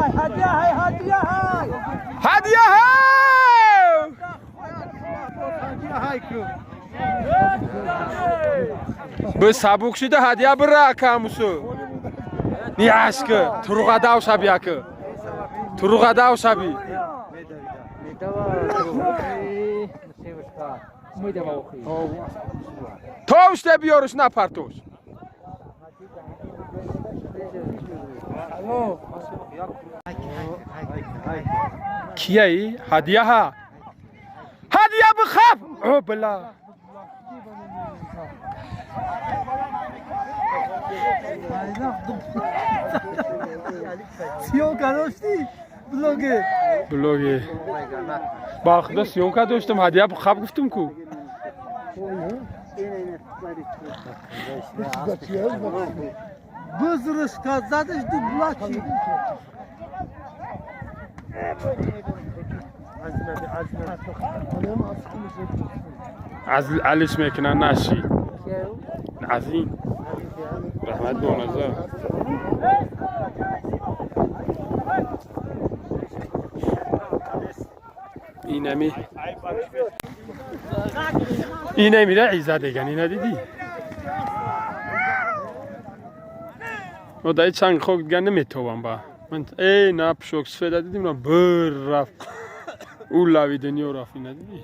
هدیه های هدیه های هدیه به سبوک شده هدیه برا کاموسو نیاسکه تروغا داو شبیاکه تروغا داو شبی توش ده بیارش نپرتوش کیه ای؟ هدیه ها هدیه بخف او بلا سیونکا داشتی؟ بلوگه با خدا سیونکا داشتم هدیه بخف گفتم کو بزرش که زدش دو بلاکی از علیش میکنن نشی از این رحمت دونزا اینه میره عیزه دیگن اینه دیدی دایی چنگ خوک دیگه نمیتوام با من ای نه پشوکس فیده دیدیم نه بر رفت او لاوی دنیا رفت اینه دیدی